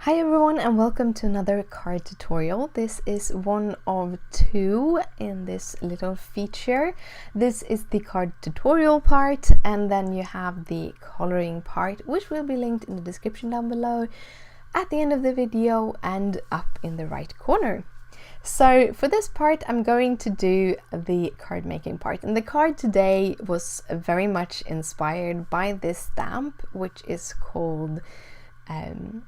Hi everyone and welcome to another card tutorial. This is one of two in this little feature. This is the card tutorial part, and then you have the coloring part, which will be linked in the description down below, at the end of the video and up in the right corner. So for this part I'm going to do the card making part, and the card today was very much inspired by this stamp, which is called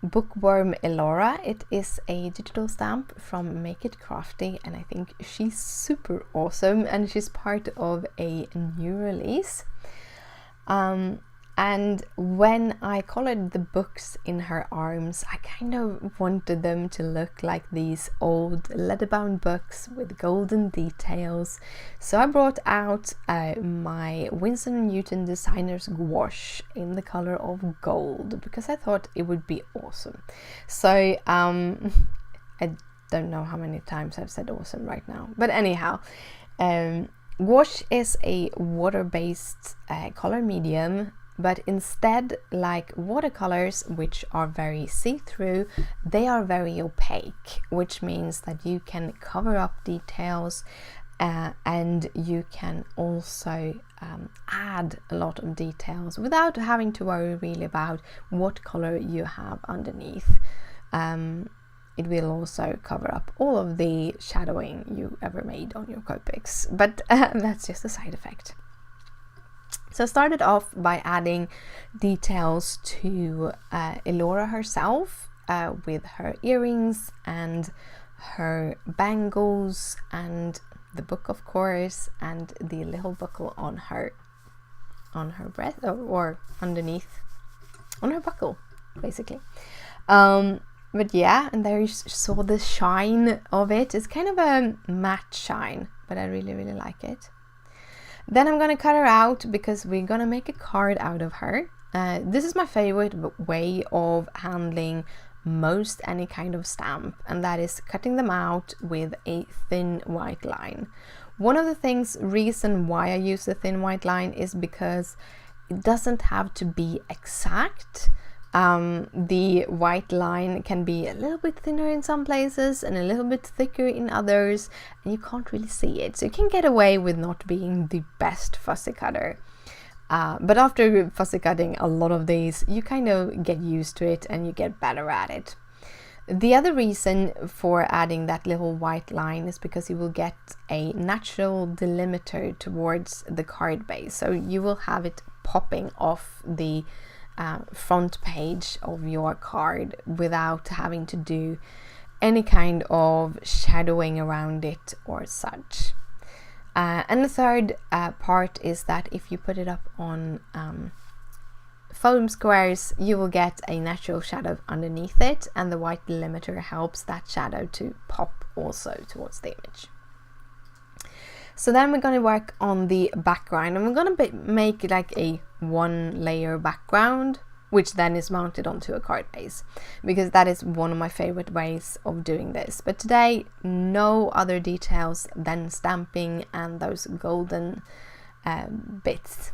Bookworm Elora. It is a digital stamp from Make It Crafty, and I think she's super awesome, and she's part of a new release. And when I colored the books in her arms, I kind of wanted them to look like these old leather-bound books with golden details. So I brought out my Winsor Newton Designer's Gouache in the color of gold, because I thought it would be awesome. So I don't know how many times I've said awesome right now, but anyhow, gouache is a water-based color medium. But instead, like watercolors, which are very see-through, they are very opaque, which means that you can cover up details and you can also add a lot of details without having to worry really about what color you have underneath. It will also cover up all of the shadowing you ever made on your Copics, but that's just a side effect. So I started off by adding details to Elora herself with her earrings and her bangles and the book, of course, and the little buckle on her breast or underneath on her buckle, basically. But yeah, and there you saw the shine of it. It's kind of a matte shine, but I really like it. Then I'm gonna cut her out because we're gonna make a card out of her. This is my favorite way of handling most any kind of stamp, and that is cutting them out with a thin white line. One of the reason why I use the thin white line is because it doesn't have to be exact. The white line can be a little bit thinner in some places and a little bit thicker in others, and you can't really see it, so you can get away with not being the best fussy cutter. But after fussy cutting a lot of these, you kind of get used to it and you get better at it. The other reason for adding that little white line is because you will get a natural delimiter towards the card base, so you will have it popping off the front page of your card without having to do any kind of shadowing around it or such. And the third part is that if you put it up on foam squares, you will get a natural shadow underneath it, and the white delimiter helps that shadow to pop also towards the image. So then we're going to work on the background, and we're going to make like a one layer background, which then is mounted onto a card base, because that is one of my favorite ways of doing this. But today, no other details than stamping and those golden bits.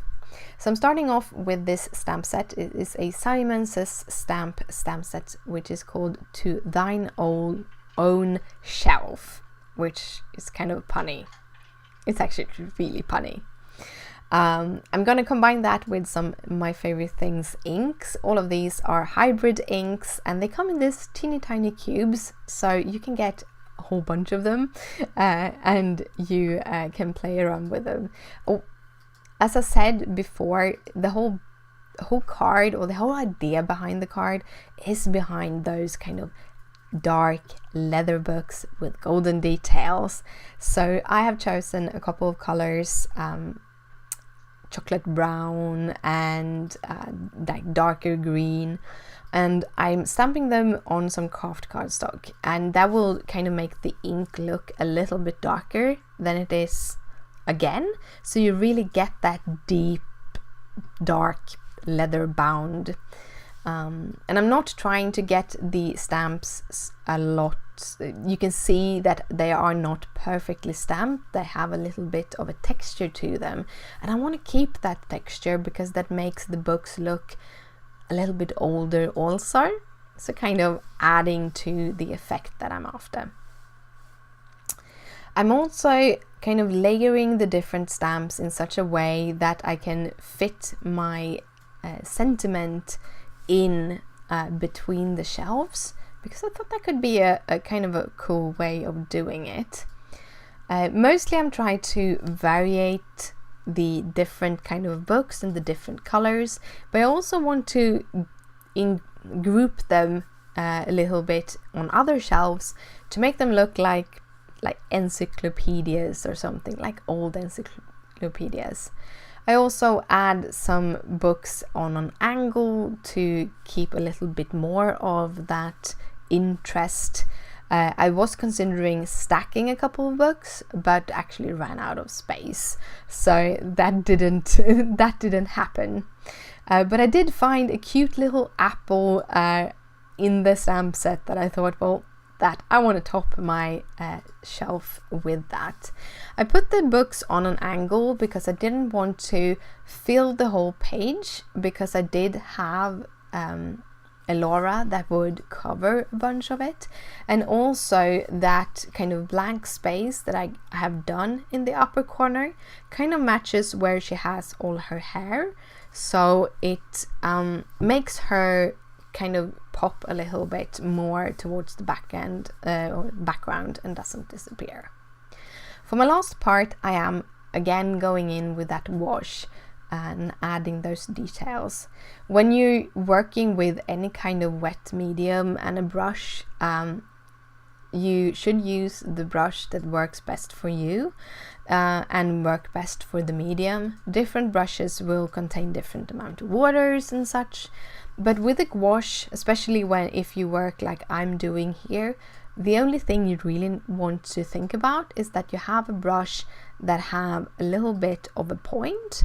So I'm starting off with this stamp set. It is a Simon Says stamp set, which is called To Thine Own Shelf, which is kind of punny. It's actually really punny. I'm going to combine that with some of my favorite things inks. All of these are hybrid inks, and they come in this teeny tiny cubes, so you can get a whole bunch of them and you can play around with them. Oh, as I said before, the whole card, or the whole idea behind the card, is behind those kind of dark leather books with golden details. So I have chosen a couple of colors, chocolate brown and like darker green, and I'm stamping them on some craft cardstock, and that will kind of make the ink look a little bit darker than it is again, so you really get that deep dark leather bound. And I'm not trying to get the stamps a lot. You can see that they are not perfectly stamped. They have a little bit of a texture to them, and I want to keep that texture because that makes the books look a little bit older also. So kind of adding to the effect that I'm after. I'm also kind of layering the different stamps in such a way that I can fit my sentiment in between the shelves, because I thought that could be a kind of a cool way of doing it. Mostly I'm trying to variate the different kind of books and the different colors, but I also want to group them a little bit on other shelves to make them look like encyclopedias or something, like old encyclopedias. I also add some books on an angle to keep a little bit more of that interest. I was considering stacking a couple of books, but actually ran out of space, so that didn't happen. But I did find a cute little apple in the stamp set that I thought, well, that I want to top my shelf with that. I put the books on an angle because I didn't want to fill the whole page, because I did have Elora that would cover a bunch of it, and also that kind of blank space that I have done in the upper corner kind of matches where she has all her hair, so it makes her kind of pop a little bit more towards the back end or background and doesn't disappear. For my last part, I am again going in with that wash and adding those details. When you're working with any kind of wet medium and a brush, you should use the brush that works best for you and work best for the medium. Different brushes will contain different amount of waters and such, but with a gouache, especially if you work like I'm doing here, the only thing you really want to think about is that you have a brush that have a little bit of a point,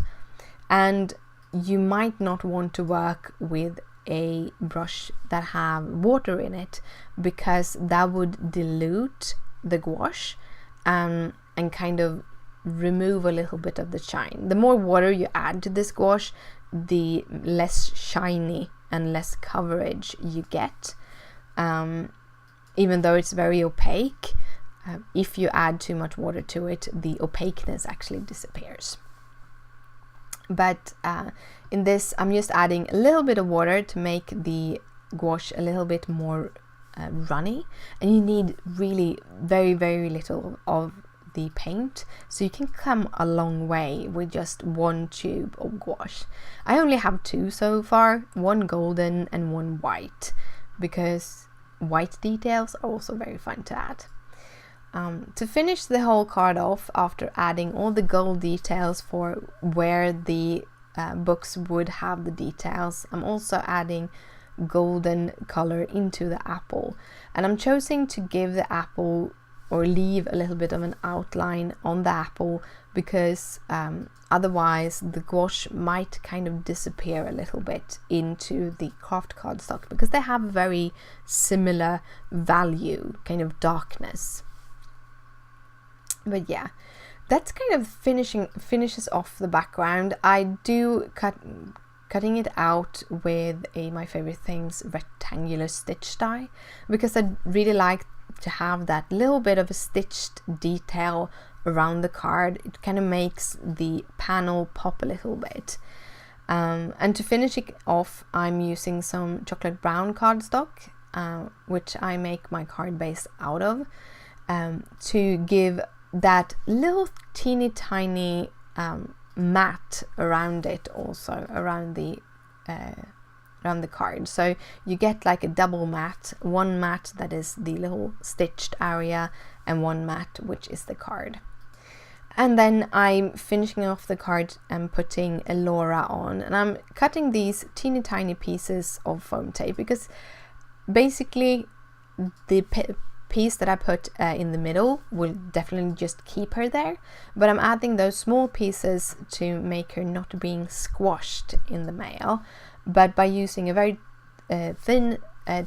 and you might not want to work with a brush that have water in it, because that would dilute the gouache and kind of remove a little bit of the shine. The more water you add to this gouache, the less shiny and less coverage you get, even though it's very opaque. If you add too much water to it, the opaqueness actually disappears. But in this, I'm just adding a little bit of water to make the gouache a little bit more runny, and you need really very, very little of the paint, so you can come a long way with just one tube of gouache. I only have two so far, one golden and one white, because white details are also very fun to add. To finish the whole card off, after adding all the gold details for where the books would have the details, I'm also adding golden color into the apple, and I'm choosing to give the apple or leave a little bit of an outline on the apple, because otherwise the gouache might kind of disappear a little bit into the craft cardstock, because they have very similar value, kind of darkness. But yeah, that's kind of finishes off the background. I do cutting it out with my favorite things, rectangular stitch die, because I really like to have that little bit of a stitched detail around the card. It kind of makes the panel pop a little bit. And to finish it off, I'm using some chocolate brown cardstock, which I make my card base out of, to give that little teeny tiny mat around it, also around the card. So you get like a double mat, one mat that is the little stitched area and one mat which is the card. And then I'm finishing off the card and putting Elora on, and I'm cutting these teeny tiny pieces of foam tape, because basically the piece that I put in the middle will definitely just keep her there, but I'm adding those small pieces to make her not being squashed in the mail, but by using a very thin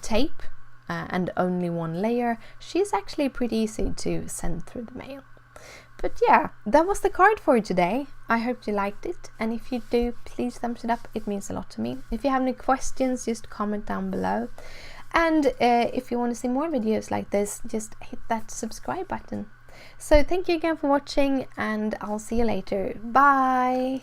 tape and only one layer, she's actually pretty easy to send through the mail. But yeah, that was the card for today. I hope you liked it, and if you do, please thumbs it up, it means a lot to me. If you have any questions, just comment down below. And if you want to see more videos like this, just hit that subscribe button. So thank you again for watching, and I'll see you later. Bye!